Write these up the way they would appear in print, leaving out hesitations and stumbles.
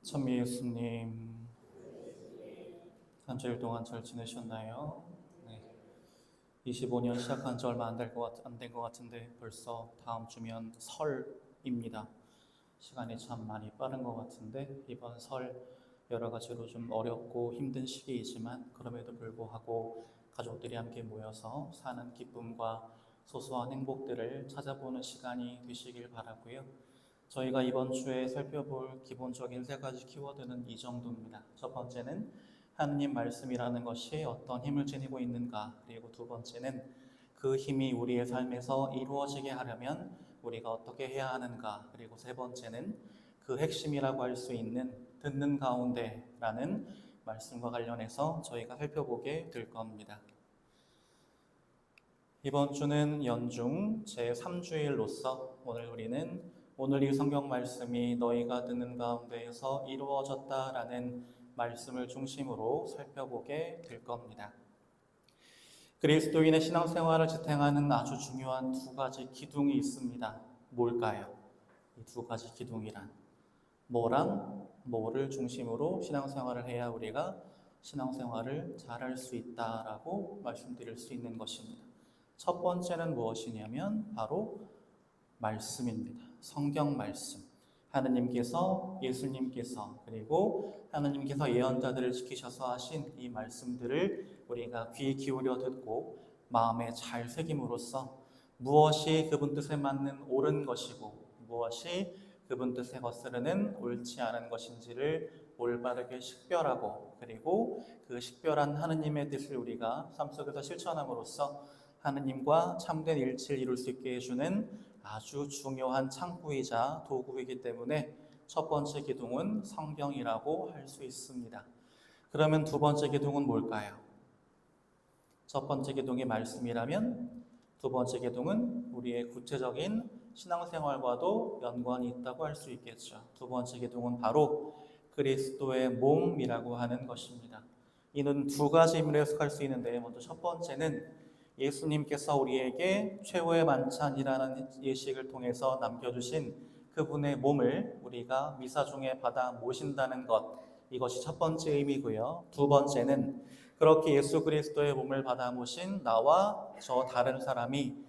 천미 예수님, 한 주일 동안 잘 지내셨나요? 네. 25년 시작한 지 얼마 안 된 것 같은데 벌써 다음 주면 설입니다. 시간이 참 많이 빠른 것 같은데 이번 설 여러 가지로 좀 어렵고 힘든 시기이지만 그럼에도 불구하고 가족들이 함께 모여서 사는 기쁨과 소소한 행복들을 찾아보는 시간이 되시길 바라고요. 저희가 이번 주에 살펴볼 기본적인 세 가지 키워드는 이 정도입니다. 첫 번째는 하느님 말씀이라는 것이 어떤 힘을 지니고 있는가, 그리고 두 번째는 그 힘이 우리의 삶에서 이루어지게 하려면 우리가 어떻게 해야 하는가, 그리고 세 번째는 그 핵심이라고 할 수 있는 듣는 가운데라는 말씀과 관련해서 저희가 살펴보게 될 겁니다. 이번 주는 연중 제3주일로서 오늘 이 성경 말씀이 너희가 듣는 가운데에서 이루어졌다라는 말씀을 중심으로 살펴보게 될 겁니다. 그리스도인의 신앙생활을 지탱하는 아주 중요한 두 가지 기둥이 있습니다. 뭘까요? 이 두 가지 기둥이란 뭐랑 뭐를 중심으로 신앙생활을 해야 우리가 신앙생활을 잘할 수 있다라고 말씀드릴 수 있는 것입니다. 첫 번째는 무엇이냐면 바로 말씀입니다. 성경 말씀. 하느님께서, 예수님께서, 그리고 하느님께서 예언자들을 지키셔서 하신 이 말씀들을 우리가 귀 기울여 듣고 마음에 잘 새김으로써 무엇이 그분 뜻에 맞는 옳은 것이고 무엇이 그분 뜻에 거스르는 옳지 않은 것인지를 올바르게 식별하고, 그리고 그 식별한 하느님의 뜻을 우리가 삶 속에서 실천함으로써 하느님과 참된 일치를 이룰 수 있게 해주는 아주 중요한 창구이자 도구이기 때문에 첫 번째 기둥은 성경이라고 할 수 있습니다. 그러면 두 번째 기둥은 뭘까요? 첫 번째 기둥이 말씀이라면 두 번째 기둥은 우리의 구체적인 신앙생활과도 연관이 있다고 할 수 있겠죠. 두 번째 기둥은 바로 그리스도의 몸이라고 하는 것입니다. 이는 두 가지 의미로 해석할 수 있는데, 먼저 첫 번째는 예수님께서 우리에게 최후의 만찬이라는 예식을 통해서 남겨주신 그분의 몸을 우리가 미사 중에 받아 모신다는 것, 이것이 첫 번째 의미고요. 두 번째는 그렇게 예수 그리스도의 몸을 받아 모신 나와 저 다른 사람이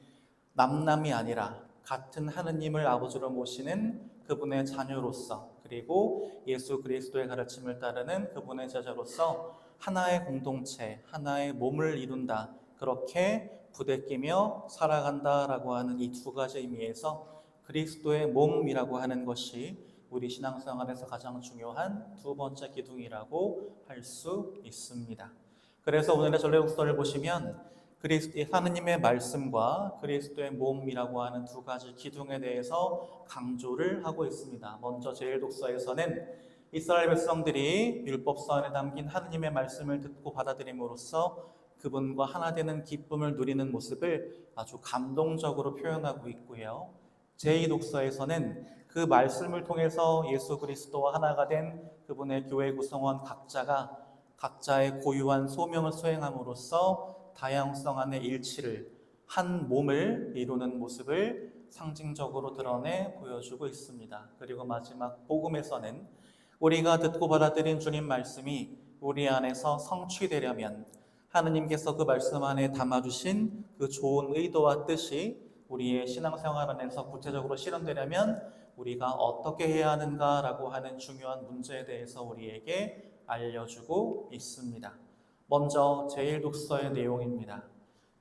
남남이 아니라 같은 하느님을 아버지로 모시는 그분의 자녀로서, 그리고 예수 그리스도의 가르침을 따르는 그분의 제자로서 하나의 공동체, 하나의 몸을 이룬다, 그렇게 부대끼며 살아간다라고 하는 이 두 가지 의미에서 그리스도의 몸이라고 하는 것이 우리 신앙생활에서 가장 중요한 두 번째 기둥이라고 할 수 있습니다. 그래서 오늘의 전례독서를 보시면 하느님의 말씀과 그리스도의 몸이라고 하는 두 가지 기둥에 대해서 강조를 하고 있습니다. 먼저 제1독서에서는 이스라엘 백성들이 율법서 안에 담긴 하느님의 말씀을 듣고 받아들임으로써 그분과 하나 되는 기쁨을 누리는 모습을 아주 감동적으로 표현하고 있고요. 제2독서에서는 그 말씀을 통해서 예수 그리스도와 하나가 된 그분의 교회 구성원 각자가 각자의 고유한 소명을 수행함으로써 다양성 안의 일치를, 한 몸을 이루는 모습을 상징적으로 드러내 보여주고 있습니다. 그리고 마지막 복음에서는 우리가 듣고 받아들인 주님 말씀이 우리 안에서 성취되려면 하느님께서 그 말씀 안에 담아주신 그 좋은 의도와 뜻이 우리의 신앙생활 안에서 구체적으로 실현되려면 우리가 어떻게 해야 하는가라고 하는 중요한 문제에 대해서 우리에게 알려주고 있습니다. 먼저 제1독서의 내용입니다.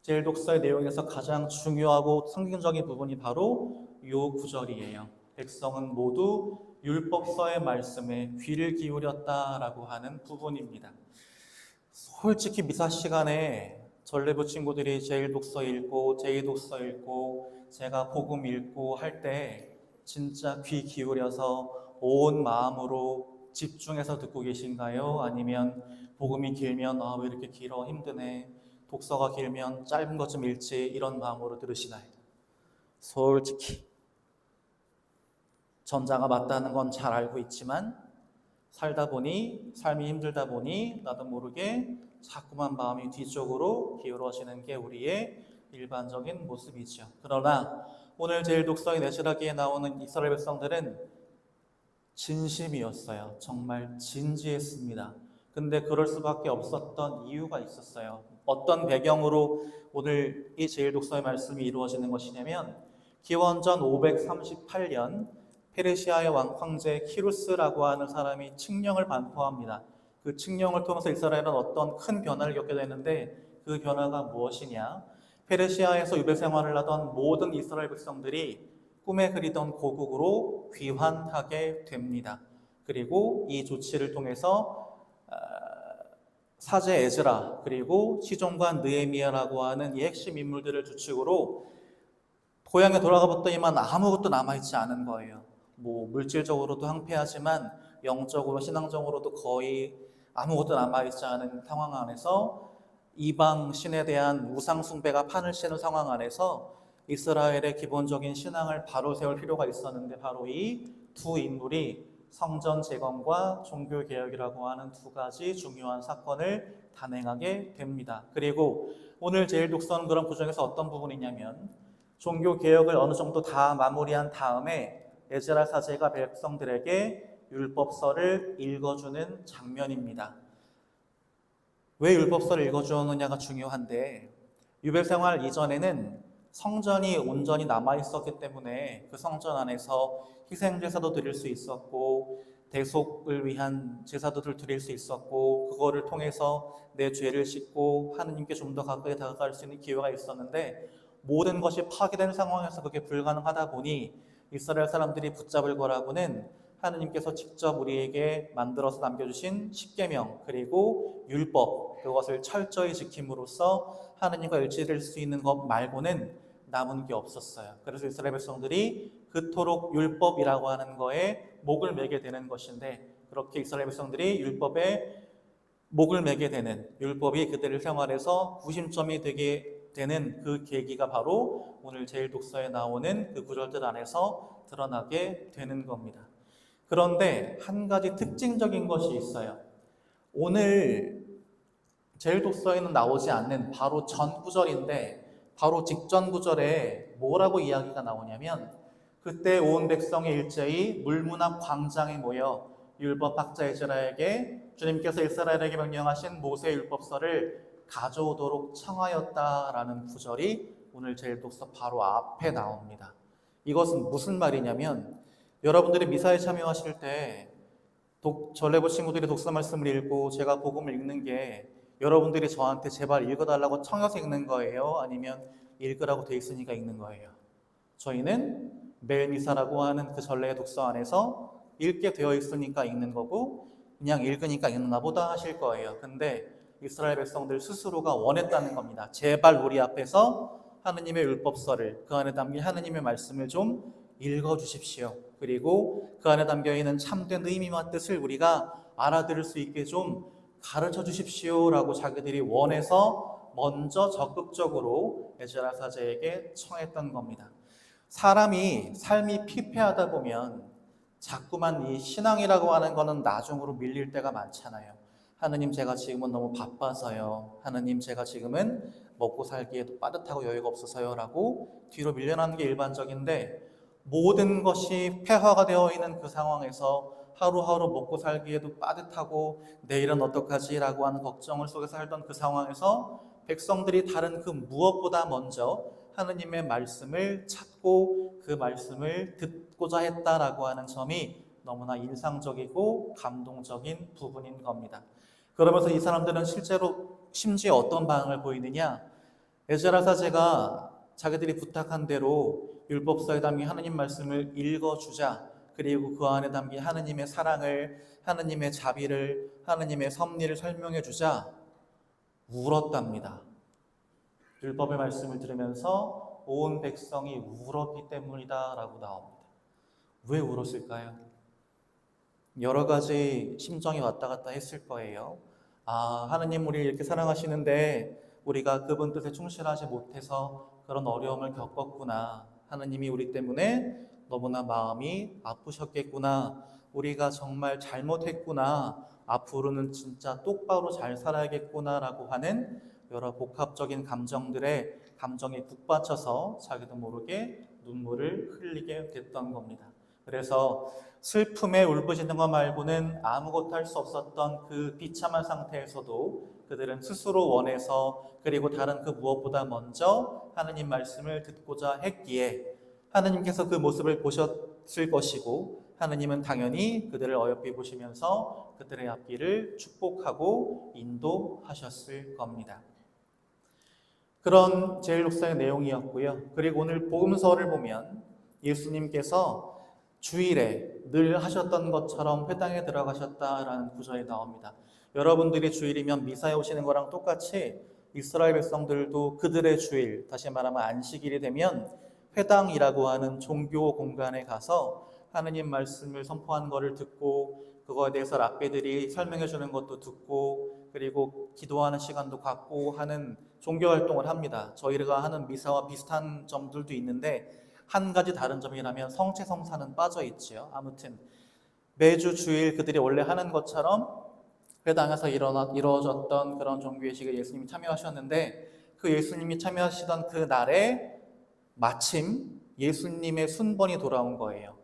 제1독서의 내용에서 가장 중요하고 상징적인 부분이 바로 이 구절이에요. 백성은 모두 율법서의 말씀에 귀를 기울였다라고 하는 부분입니다. 솔직히 미사 시간에 전례부 친구들이 제1독서 읽고 제2독서 읽고 제가 복음 읽고 할 때 진짜 귀 기울여서 온 마음으로 집중해서 듣고 계신가요? 아니면 복음이 길면 왜 이렇게 길어 힘드네, 독서가 길면 짧은 것 좀 읽지, 이런 마음으로 들으시나요? 솔직히 전자가 맞다는 건 잘 알고 있지만 살다 보니, 삶이 힘들다 보니 나도 모르게 자꾸만 마음이 뒤쪽으로 기울어지는 게 우리의 일반적인 모습이죠. 그러나 오늘 제1독서의 내실하기에 나오는 이스라엘 백성들은 진심이었어요. 정말 진지했습니다. 근데 그럴 수밖에 없었던 이유가 있었어요. 어떤 배경으로 오늘 이 제1독서의 말씀이 이루어지는 것이냐면 기원전 538년 페르시아의 황제 키루스라고 하는 사람이 칙령을 반포합니다. 그 칙령을 통해서 이스라엘은 어떤 큰 변화를 겪게 되는데 그 변화가 무엇이냐? 페르시아에서 유배 생활을 하던 모든 이스라엘 백성들이 꿈에 그리던 고국으로 귀환하게 됩니다. 그리고 이 조치를 통해서 사제 에즈라 그리고 시종관 느헤미야라고 하는 이 핵심 인물들을 주축으로 고향에 돌아가 봤더니만 아무것도 남아있지 않은 거예요. 뭐 물질적으로도 황폐하지만 영적으로 신앙적으로도 거의 아무것도 남아있지 않은 상황 안에서 이방 신에 대한 우상 숭배가 판을 치는 상황 안에서 이스라엘의 기본적인 신앙을 바로 세울 필요가 있었는데 바로 이 두 인물이 성전 재건과 종교 개혁이라고 하는 두 가지 중요한 사건을 단행하게 됩니다. 그리고 오늘 제1독서는 그런 구조에서 어떤 부분이냐면 종교 개혁을 어느 정도 다 마무리한 다음에 에즈라 사제가 백성들에게 율법서를 읽어주는 장면입니다. 왜 율법서를 읽어주느냐가 중요한데 유배 생활 이전에는 성전이 온전히 남아있었기 때문에 그 성전 안에서 희생제사도 드릴 수 있었고 대속을 위한 제사도 드릴 수 있었고 그거를 통해서 내 죄를 씻고 하느님께 좀 더 가까이 다가갈 수 있는 기회가 있었는데 모든 것이 파괴된 상황에서 그게 불가능하다 보니 이스라엘 사람들이 붙잡을 거라고는 하느님께서 직접 우리에게 만들어서 남겨주신 십계명 그리고 율법 그것을 철저히 지킴으로써 하느님과 일치될 수 있는 것 말고는 남은 게 없었어요. 그래서 이스라엘 백성들이 그토록 율법이라고 하는 거에 목을 매게 되는 것인데 그렇게 이스라엘 백성들이 율법에 목을 매게 되는 율법이 그들의 생활에서 구심점이 되게 되는 그 계기가 바로 오늘 제1독서에 나오는 그 구절들 안에서 드러나게 되는 겁니다. 그런데 한 가지 특징적인 것이 있어요. 오늘 제1독서에는 나오지 않는 바로 전 구절인데 바로 직전 구절에 뭐라고 이야기가 나오냐면 그때 온 백성이 일제히 물문 앞 광장에 모여 율법학자 에즈라에게 주님께서 이스라엘에게 명령하신 모세 율법서를 가져오도록 청하였다라는 구절이 오늘 제1독서 바로 앞에 나옵니다. 이것은 무슨 말이냐면 여러분들이 미사에 참여하실 때 전래부 친구들이 독서 말씀을 읽고 제가 복음을 읽는 게 여러분들이 저한테 제발 읽어달라고 청해서 읽는 거예요? 아니면 읽으라고 돼 있으니까 읽는 거예요? 저희는 매일 미사라고 하는 그 전래의 독서 안에서 읽게 되어 있으니까 읽는 거고 그냥 읽으니까 읽나 보다 하실 거예요. 근데 이스라엘 백성들 스스로가 원했다는 겁니다. 제발 우리 앞에서 하느님의 율법서를 그 안에 담긴 하느님의 말씀을 좀 읽어주십시오. 그리고 그 안에 담겨있는 참된 의미와 뜻을 우리가 알아들을 수 있게 좀 가르쳐 주십시오라고 자기들이 원해서 먼저 적극적으로 에즈라 사제에게 청했던 겁니다. 사람이 삶이 피폐하다 보면 자꾸만 이 신앙이라고 하는 거는 나중으로 밀릴 때가 많잖아요. 하느님 제가 지금은 너무 바빠서요. 하느님 제가 지금은 먹고 살기에도 빠듯하고 여유가 없어서요 라고 뒤로 밀려나는 게 일반적인데 모든 것이 폐화가 되어 있는 그 상황에서 하루하루 먹고 살기에도 빠듯하고 내일은 어떡하지 라고 하는 걱정을 속에서 살던 그 상황에서 백성들이 다른 그 무엇보다 먼저 하느님의 말씀을 찾고 그 말씀을 듣고자 했다라고 하는 점이 너무나 인상적이고 감동적인 부분인 겁니다. 그러면서 이 사람들은 실제로 심지어 어떤 반응을 보이느냐? 에즈라 사제가 자기들이 부탁한 대로 율법서에 담긴 하느님 말씀을 읽어주자. 그리고 그 안에 담긴 하느님의 사랑을, 하느님의 자비를, 하느님의 섭리를 설명해 주자 울었답니다. 율법의 말씀을 들으면서 온 백성이 울었기 때문이다 라고 나옵니다. 왜 울었을까요? 여러 가지 심정이 왔다 갔다 했을 거예요. 하느님 우리를 이렇게 사랑하시는데 우리가 그분 뜻에 충실하지 못해서 그런 어려움을 겪었구나. 하느님이 우리 때문에 너무나 마음이 아프셨겠구나. 우리가 정말 잘못했구나. 앞으로는 진짜 똑바로 잘 살아야겠구나 라고 하는 여러 복합적인 감정이 북받쳐서 자기도 모르게 눈물을 흘리게 됐던 겁니다. 그래서 슬픔에 울부짖는 것 말고는 아무것도 할 수 없었던 그 비참한 상태에서도 그들은 스스로 원해서 그리고 다른 그 무엇보다 먼저 하느님 말씀을 듣고자 했기에 하느님께서 그 모습을 보셨을 것이고 하느님은 당연히 그들을 어여삐 보시면서 그들의 앞길을 축복하고 인도하셨을 겁니다. 그런 제1독서의 내용이었고요. 그리고 오늘 복음서를 보면 예수님께서 주일에 늘 하셨던 것처럼 회당에 들어가셨다라는 구절이 나옵니다. 여러분들이 주일이면 미사에 오시는 거랑 똑같이 이스라엘 백성들도 그들의 주일, 다시 말하면 안식일이 되면 회당이라고 하는 종교 공간에 가서 하느님 말씀을 선포하는 것을 듣고 그거에 대해서 랍비들이 설명해 주는 것도 듣고 그리고 기도하는 시간도 갖고 하는 종교 활동을 합니다. 저희가 하는 미사와 비슷한 점들도 있는데 한 가지 다른 점이라면 성체성사는 빠져 있지요. 아무튼 매주 주일 그들이 원래 하는 것처럼 회당에서 이루어졌던 그런 종교의식에 예수님이 참여하셨는데 그 예수님이 참여하시던 그 날에 마침 예수님의 순번이 돌아온 거예요.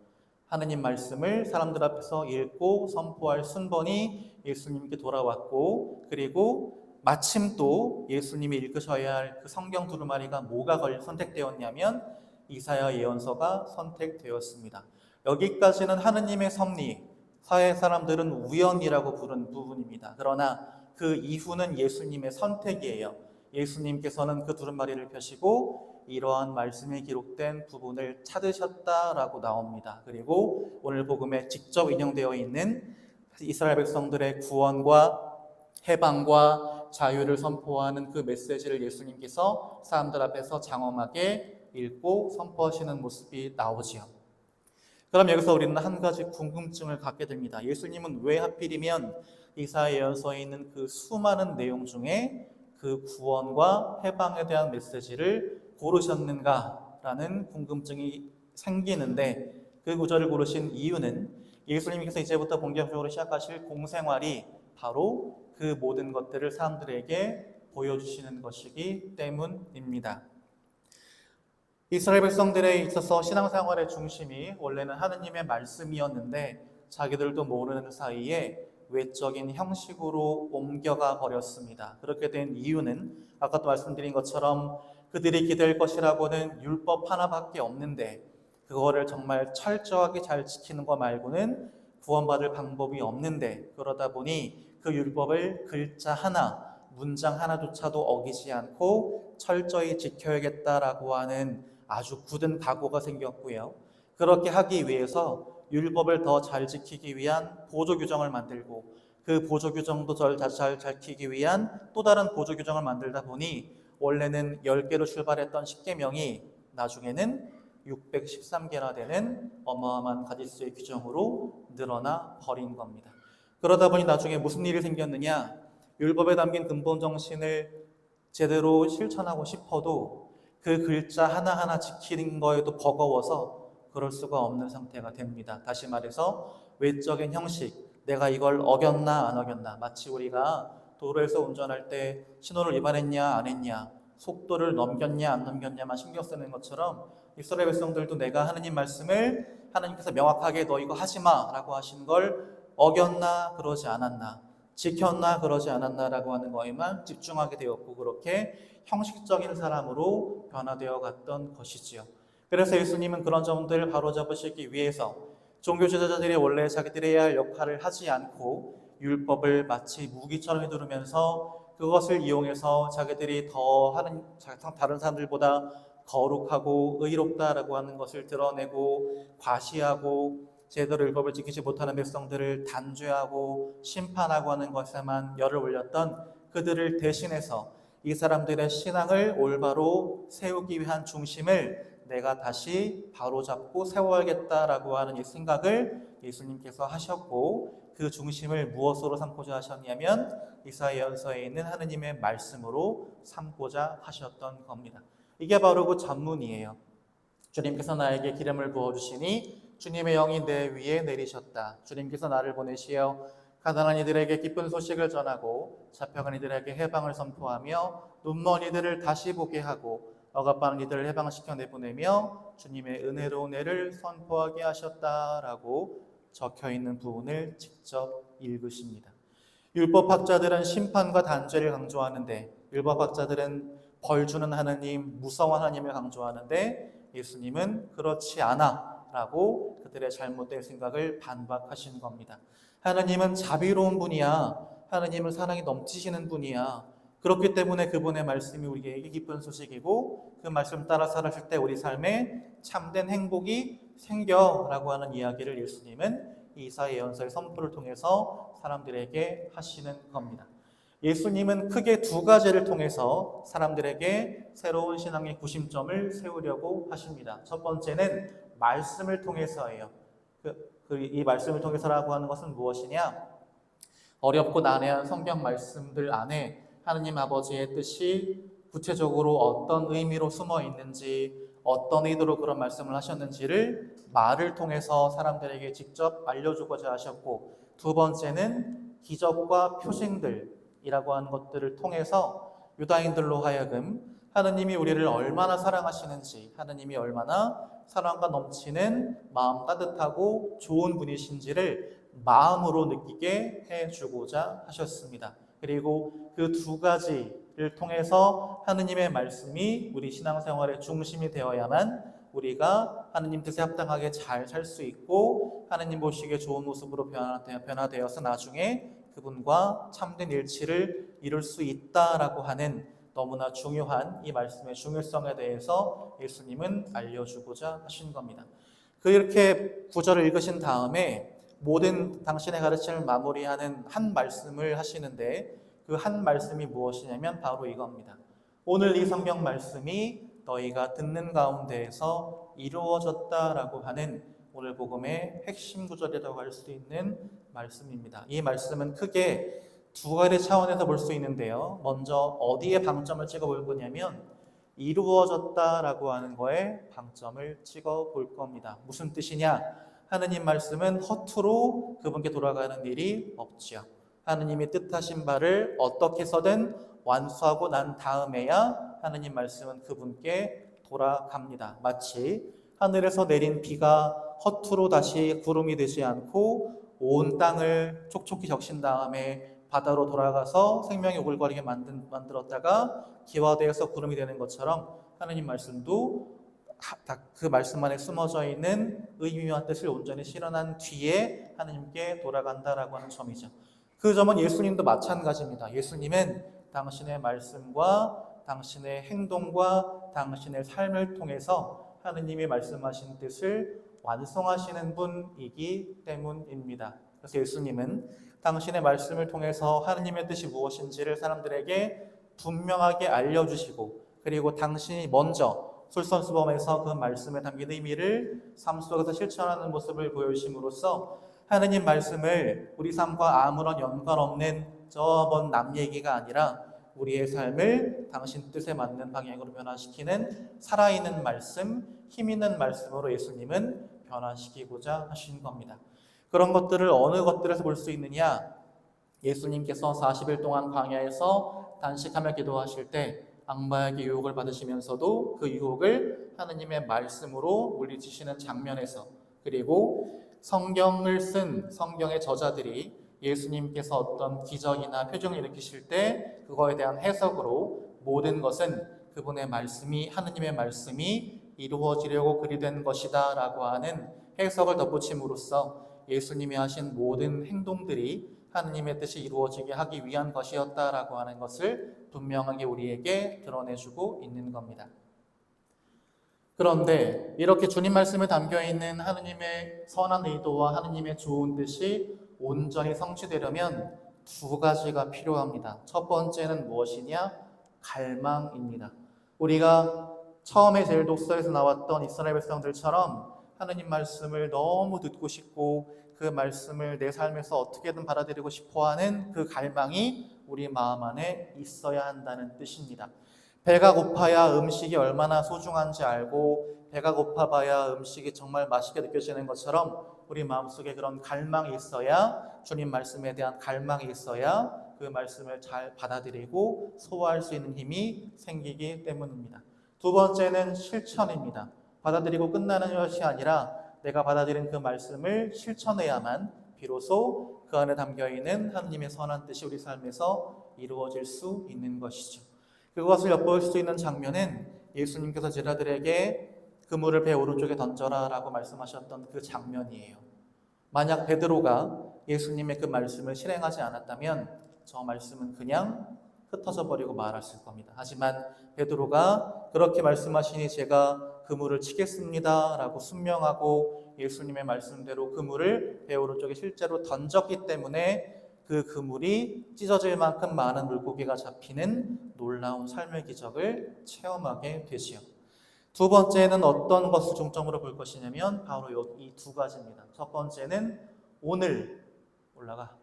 하느님 말씀을 사람들 앞에서 읽고 선포할 순번이 예수님께 돌아왔고 그리고 마침 또 예수님이 읽으셔야 할 그 성경 두루마리가 뭐가 선택되었냐면 이사야 예언서가 선택되었습니다. 여기까지는 하느님의 섭리, 사회 사람들은 우연이라고 부른 부분입니다. 그러나 그 이후는 예수님의 선택이에요. 예수님께서는 그 두루마리를 펴시고 이러한 말씀에 기록된 부분을 찾으셨다라고 나옵니다. 그리고 오늘 복음에 직접 인용되어 있는 이스라엘 백성들의 구원과 해방과 자유를 선포하는 그 메시지를 예수님께서 사람들 앞에서 장엄하게 읽고 선포하시는 모습이 나오지요. 그럼 여기서 우리는 한 가지 궁금증을 갖게 됩니다. 예수님은 왜 하필이면 이사야 예언서에 있는 그 수많은 내용 중에 그 구원과 해방에 대한 메시지를 고르셨는가라는 궁금증이 생기는데 그 구절을 고르신 이유는 예수님께서 이제부터 본격적으로 시작하실 공생활이 바로 그 모든 것들을 사람들에게 보여주시는 것이기 때문입니다. 이스라엘 백성들에 있어서 신앙생활의 중심이 원래는 하느님의 말씀이었는데 자기들도 모르는 사이에 외적인 형식으로 옮겨가 버렸습니다. 그렇게 된 이유는 아까도 말씀드린 것처럼 그들이 기댈 것이라고는 율법 하나밖에 없는데 그거를 정말 철저하게 잘 지키는 것 말고는 구원받을 방법이 없는데 그러다 보니 그 율법을 글자 하나, 문장 하나조차도 어기지 않고 철저히 지켜야겠다라고 하는 아주 굳은 각오가 생겼고요. 그렇게 하기 위해서 율법을 더 잘 지키기 위한 보조규정을 만들고 그 보조규정도 잘 지키기 위한 또 다른 보조규정을 만들다 보니 원래는 10개로 출발했던 10계명이 나중에는 613개나 되는 어마어마한 가지수의 규정으로 늘어나 버린 겁니다. 그러다 보니 나중에 무슨 일이 생겼느냐? 율법에 담긴 근본 정신을 제대로 실천하고 싶어도 그 글자 하나하나 지키는 거에도 버거워서 그럴 수가 없는 상태가 됩니다. 다시 말해서 외적인 형식, 내가 이걸 어겼나 안 어겼나, 마치 우리가 도로에서 운전할 때 신호를 위반했냐 안 했냐, 속도를 넘겼냐 안 넘겼냐만 신경 쓰는 것처럼 이스라엘 백성들도 내가 하느님 말씀을 하나님께서 명확하게 너 이거 하지마 라고 하신 걸 어겼나 그러지 않았나, 지켰나 그러지 않았나라고 하는 거에만 집중하게 되었고 그렇게 형식적인 사람으로 변화되어 갔던 것이지요. 그래서 예수님은 그런 점들을 바로잡으시기 위해서 종교 지도자들이 원래 자기들이 해야 할 역할을 하지 않고 율법을 마치 무기처럼 휘두르면서 그것을 이용해서 자기들이 더 다른 사람들보다 거룩하고 의롭다라고 하는 것을 드러내고 과시하고 제대로 율법을 지키지 못하는 백성들을 단죄하고 심판하고 하는 것에만 열을 올렸던 그들을 대신해서 이 사람들의 신앙을 올바로 세우기 위한 중심을 내가 다시 바로잡고 세워야겠다라고 하는 이 생각을 예수님께서 하셨고 그 중심을 무엇으로 삼고자 하셨냐면 이사야 예언서에 있는 하느님의 말씀으로 삼고자 하셨던 겁니다. 이게 바로 그 전문이에요. 주님께서 나에게 기름을 부어주시니 주님의 영이 내 위에 내리셨다. 주님께서 나를 보내시어 가난한 이들에게 기쁜 소식을 전하고 잡혀간 이들에게 해방을 선포하며 눈먼 이들을 다시 보게 하고 억압하는 이들을 해방시켜 내보내며 주님의 은혜로운 애를 선포하게 하셨다라고 적혀 있는 부분을 직접 읽으십니다. 율법학자들은 심판과 단죄를 강조하는데, 율법학자들은 벌 주는 하나님, 무서운 하나님을 강조하는데, 예수님은 그렇지 않아 라고 그들의 잘못된 생각을 반박하신 겁니다. 하나님은 자비로운 분이야. 하나님은 사랑이 넘치시는 분이야. 그렇기 때문에 그분의 말씀이 우리에게 기쁜 소식이고, 그 말씀 따라 살았을 때 우리 삶에 참된 행복이 생겨라고 하는 이야기를 예수님은 이사야 예언서의 선포를 통해서 사람들에게 하시는 겁니다. 예수님은 크게 두 가지를 통해서 사람들에게 새로운 신앙의 구심점을 세우려고 하십니다. 첫 번째는 말씀을 통해서예요. 이 말씀을 통해서라고 하는 것은 무엇이냐? 어렵고 난해한 성경 말씀들 안에 하느님 아버지의 뜻이 구체적으로 어떤 의미로 숨어 있는지, 어떤 의도로 그런 말씀을 하셨는지를 말을 통해서 사람들에게 직접 알려주고자 하셨고, 두 번째는 기적과 표징들이라고 하는 것들을 통해서 유다인들로 하여금 하느님이 우리를 얼마나 사랑하시는지, 하느님이 얼마나 사랑과 넘치는 마음 따뜻하고 좋은 분이신지를 마음으로 느끼게 해주고자 하셨습니다. 그리고 그 두 가지를 통해서 하느님의 말씀이 우리 신앙생활의 중심이 되어야만 우리가 하느님 뜻에 합당하게 잘 살 수 있고, 하느님 보시기에 좋은 모습으로 변화되어서 나중에 그분과 참된 일치를 이룰 수 있다라고 하는 너무나 중요한 이 말씀의 중요성에 대해서 예수님은 알려주고자 하신 겁니다. 그렇게 구절을 읽으신 다음에 모든 당신의 가르침을 마무리하는 한 말씀을 하시는데, 그 한 말씀이 무엇이냐면 바로 이겁니다. 오늘 이 성경 말씀이 너희가 듣는 가운데에서 이루어졌다라고 하는 오늘 복음의 핵심 구절이라고 할 수 있는 말씀입니다. 이 말씀은 크게 두 가지 차원에서 볼 수 있는데요. 먼저 어디에 방점을 찍어 볼 거냐면 이루어졌다라고 하는 거에 방점을 찍어 볼 겁니다. 무슨 뜻이냐? 하느님 말씀은 허투루 그분께 돌아가는 일이 없지요. 하느님이 뜻하신 바를 어떻게 해서든 완수하고 난 다음에야 하느님 말씀은 그분께 돌아갑니다. 마치 하늘에서 내린 비가 허투루 다시 구름이 되지 않고 온 땅을 촉촉히 적신 다음에 바다로 돌아가서 생명이 오글거리게 만들었다가 기화되어서 구름이 되는 것처럼 하느님 말씀도 그 말씀 안에 숨어져 있는 의미와 뜻을 온전히 실현한 뒤에 하느님께 돌아간다라고 하는 점이죠. 그 점은 예수님도 마찬가지입니다. 예수님은 당신의 말씀과 당신의 행동과 당신의 삶을 통해서 하느님이 말씀하신 뜻을 완성하시는 분이기 때문입니다. 그래서 예수님은 당신의 말씀을 통해서 하느님의 뜻이 무엇인지를 사람들에게 분명하게 알려주시고, 그리고 당신이 먼저 솔선수범해서 그 말씀에 담긴 의미를 삶 속에서 실천하는 모습을 보여주심으로써 하느님 말씀을 우리 삶과 아무런 연관없는 저 먼 남 얘기가 아니라 우리의 삶을 당신 뜻에 맞는 방향으로 변화시키는 살아있는 말씀, 힘있는 말씀으로 예수님은 변화시키고자 하신 겁니다. 그런 것들을 어느 것들에서 볼 수 있느냐? 예수님께서 40일 동안 광야에서 단식하며 기도하실 때 악마에게 유혹을 받으시면서도 그 유혹을 하느님의 말씀으로 물리치시는 장면에서, 그리고 성경을 쓴 성경의 저자들이 예수님께서 어떤 기적이나 표정을 일으키실 때 그거에 대한 해석으로 모든 것은 그분의 말씀이, 하느님의 말씀이 이루어지려고 그리 된 것이다 라고 하는 해석을 덧붙임으로써 예수님이 하신 모든 행동들이 하느님의 뜻이 이루어지게 하기 위한 것이었다라고 하는 것을 분명하게 우리에게 드러내주고 있는 겁니다. 그런데 이렇게 주님 말씀에 담겨있는 하느님의 선한 의도와 하느님의 좋은 뜻이 온전히 성취되려면 두 가지가 필요합니다. 첫 번째는 무엇이냐? 갈망입니다. 우리가 처음에 제일 독서에서 나왔던 이스라엘 백성들처럼 하느님 말씀을 너무 듣고 싶고 그 말씀을 내 삶에서 어떻게든 받아들이고 싶어하는 그 갈망이 우리 마음 안에 있어야 한다는 뜻입니다. 배가 고파야 음식이 얼마나 소중한지 알고, 배가 고파봐야 음식이 정말 맛있게 느껴지는 것처럼 우리 마음속에 그런 갈망이 있어야, 주님 말씀에 대한 갈망이 있어야 그 말씀을 잘 받아들이고 소화할 수 있는 힘이 생기기 때문입니다. 두 번째는 실천입니다. 받아들이고 끝나는 것이 아니라 내가 받아들인 그 말씀을 실천해야만 비로소 그 안에 담겨있는 하나님의 선한 뜻이 우리 삶에서 이루어질 수 있는 것이죠. 그것을 엿볼 수 있는 장면은 예수님께서 제자들에게 그물을 배 오른쪽에 던져라 라고 말씀하셨던 그 장면이에요. 만약 베드로가 예수님의 그 말씀을 실행하지 않았다면 저 말씀은 그냥 흩어져 버리고 말았을 겁니다. 하지만 베드로가 그렇게 말씀하시니 제가 그물을 치겠습니다 라고 순명하고 예수님의 말씀대로 그물을 배 오른쪽에 실제로 던졌기 때문에 그 그물이 찢어질 만큼 많은 물고기가 잡히는 놀라운 삶의 기적을 체험하게 되지요. 두 번째는 어떤 것을 중점으로 볼 것이냐면 바로 이 두 가지입니다. 첫 번째는 오늘 올라가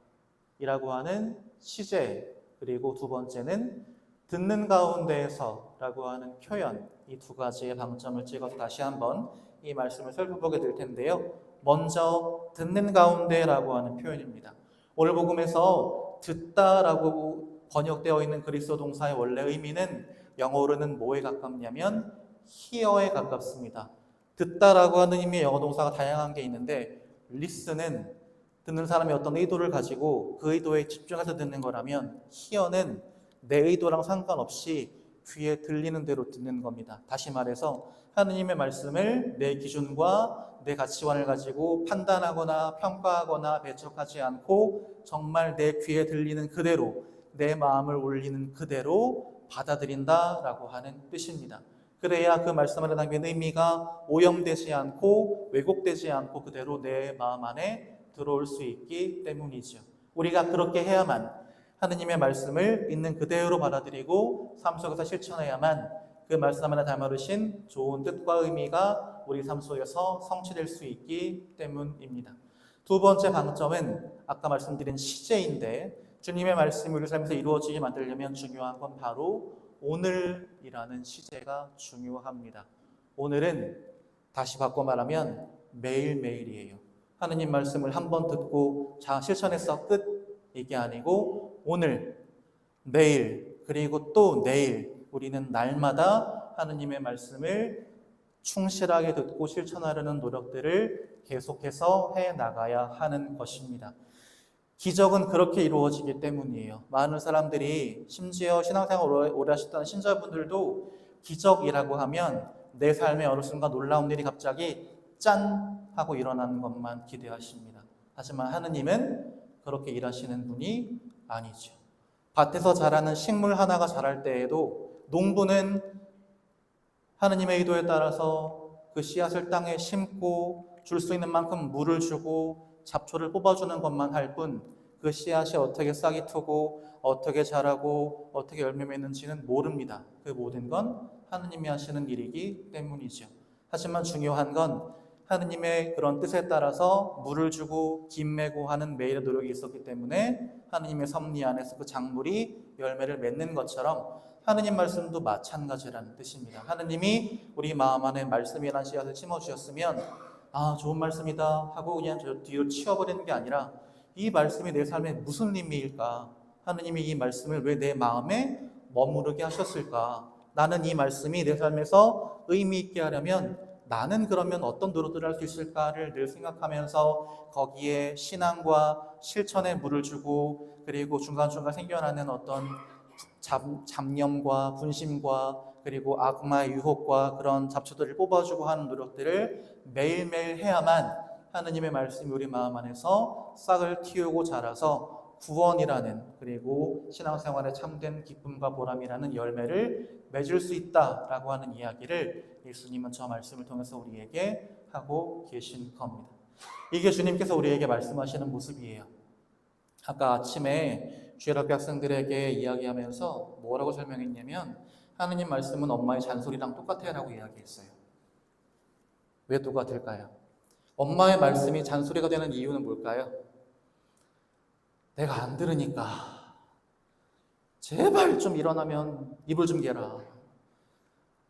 이라고 하는 시제, 그리고 두 번째는 듣는 가운데에서라고 하는 표현, 이 두 가지의 방점을 찍어서 다시 한번 이 말씀을 살펴보게 될 텐데요. 먼저 듣는 가운데라고 하는 표현입니다. 오늘 복음에서 듣다라고 번역되어 있는 그리스어 동사의 원래 의미는 영어로는 뭐에 가깝냐면 hear에 가깝습니다. 듣다라고 하는 의미의 영어 동사가 다양한 게 있는데 listen은 듣는 사람이 어떤 의도를 가지고 그 의도에 집중해서 듣는 거라면 hear는 내 의도랑 상관없이 귀에 들리는 대로 듣는 겁니다. 다시 말해서 하느님의 말씀을 내 기준과 내 가치관을 가지고 판단하거나 평가하거나 배척하지 않고 정말 내 귀에 들리는 그대로 내 마음을 울리는 그대로 받아들인다라고 하는 뜻입니다. 그래야 그 말씀 안에 담긴 의미가 오염되지 않고 왜곡되지 않고 그대로 내 마음 안에 들어올 수 있기 때문이죠. 우리가 그렇게 해야만 하느님의 말씀을 있는 그대로 받아들이고 삶 속에서 실천해야만 그 말씀 안에 담아두신 좋은 뜻과 의미가 우리 삶 속에서 성취될 수 있기 때문입니다. 두 번째 방점은 아까 말씀드린 시제인데 주님의 말씀이 우리 삶에서 이루어지게 만들려면 중요한 건 바로 오늘이라는 시제가 중요합니다. 오늘은 다시 바꿔 말하면 매일매일이에요. 하느님 말씀을 한번 듣고 자 실천해서 끝 이게 아니고 오늘, 내일, 그리고 또 내일 우리는 날마다 하느님의 말씀을 충실하게 듣고 실천하려는 노력들을 계속해서 해나가야 하는 것입니다. 기적은 그렇게 이루어지기 때문이에요. 많은 사람들이 심지어 신앙생활 오래 하셨다는 신자분들도 기적이라고 하면 내 삶의 어느 순간 놀라운 일이 갑자기 짠! 하고 일어나는 것만 기대하십니다. 하지만 하느님은 그렇게 일하시는 분이 아니죠. 밭에서 자라는 식물 하나가 자랄 때에도 농부는 하느님의 의도에 따라서 그 씨앗을 땅에 심고 줄 수 있는 만큼 물을 주고 잡초를 뽑아주는 것만 할 뿐 그 씨앗이 어떻게 싹이 트고 어떻게 자라고 어떻게 열매 맺는지는 모릅니다. 그 모든 건 하느님이 하시는 일이기 때문이죠. 하지만 중요한 건 하느님의 그런 뜻에 따라서 물을 주고 김 매고 하는 매일의 노력이 있었기 때문에 하느님의 섭리 안에서 그 작물이 열매를 맺는 것처럼 하느님 말씀도 마찬가지라는 뜻입니다. 하느님이 우리 마음 안에 말씀이라는 씨앗을 심어주셨으면 아 좋은 말씀이다 하고 그냥 저 뒤로 치워버리는 게 아니라 이 말씀이 내 삶에 무슨 의미일까? 하느님이 이 말씀을 왜 내 마음에 머무르게 하셨을까? 나는 이 말씀이 내 삶에서 의미 있게 하려면 나는 그러면 어떤 노력들을 할 수 있을까를 늘 생각하면서 거기에 신앙과 실천에 물을 주고 그리고 중간중간 생겨나는 어떤 잡념과 분심과 그리고 악마의 유혹과 그런 잡초들을 뽑아주고 하는 노력들을 매일매일 해야만 하느님의 말씀이 우리 마음 안에서 싹을 틔우고 자라서 구원이라는 그리고 신앙생활의 참된 기쁨과 보람이라는 열매를 맺을 수 있다라고 하는 이야기를 예수님은 저 말씀을 통해서 우리에게 하고 계신 겁니다. 이게 주님께서 우리에게 말씀하시는 모습이에요. 아까 아침에 주일학교 학생들에게 이야기하면서 뭐라고 설명했냐면 하느님 말씀은 엄마의 잔소리랑 똑같아요 라고 이야기했어요. 왜 똑같을까요? 엄마의 말씀이 잔소리가 되는 이유는 뭘까요? 내가 안 들으니까 제발 좀 일어나면 이불 좀 개라.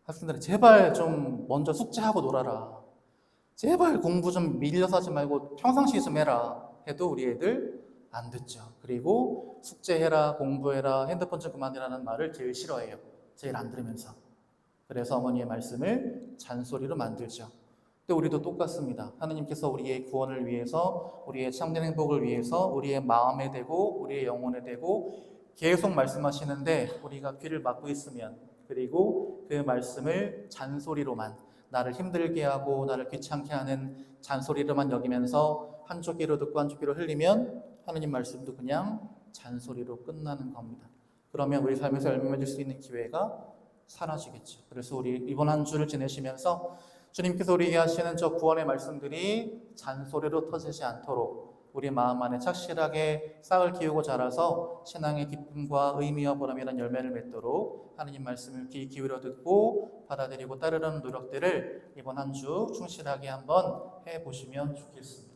학생들은 제발 좀 먼저 숙제하고 놀아라. 제발 공부 좀 밀려서 하지 말고 평상시에 좀 해라. 해도 우리 애들 안 듣죠. 그리고 숙제해라, 공부해라, 핸드폰 좀 그만해라는 말을 제일 싫어해요. 제일 안 들으면서. 그래서 어머니의 말씀을 잔소리로 만들죠. 근데 우리도 똑같습니다. 하느님께서 우리의 구원을 위해서, 우리의 참된 행복을 위해서, 우리의 마음에 대고 우리의 영혼에 대고 계속 말씀하시는데 우리가 귀를 막고 있으면, 그리고 그 말씀을 잔소리로만, 나를 힘들게 하고 나를 귀찮게 하는 잔소리로만 여기면서 한쪽 귀로 듣고 한쪽 귀로 흘리면 하느님 말씀도 그냥 잔소리로 끝나는 겁니다. 그러면 우리 삶에서 열매 맺을 수 있는 기회가 사라지겠죠. 그래서 우리 이번 한 주를 지내시면서 주님께서 우리에게 하시는 저 구원의 말씀들이 잔소리로 터지지 않도록 우리 마음 안에 착실하게 싹을 틔우고 자라서 신앙의 기쁨과 의미와 보람이라는 열매를 맺도록 하나님 말씀을 귀 기울여 듣고 받아들이고 따르려는 노력들을 이번 한 주 충실하게 한번 해보시면 좋겠습니다.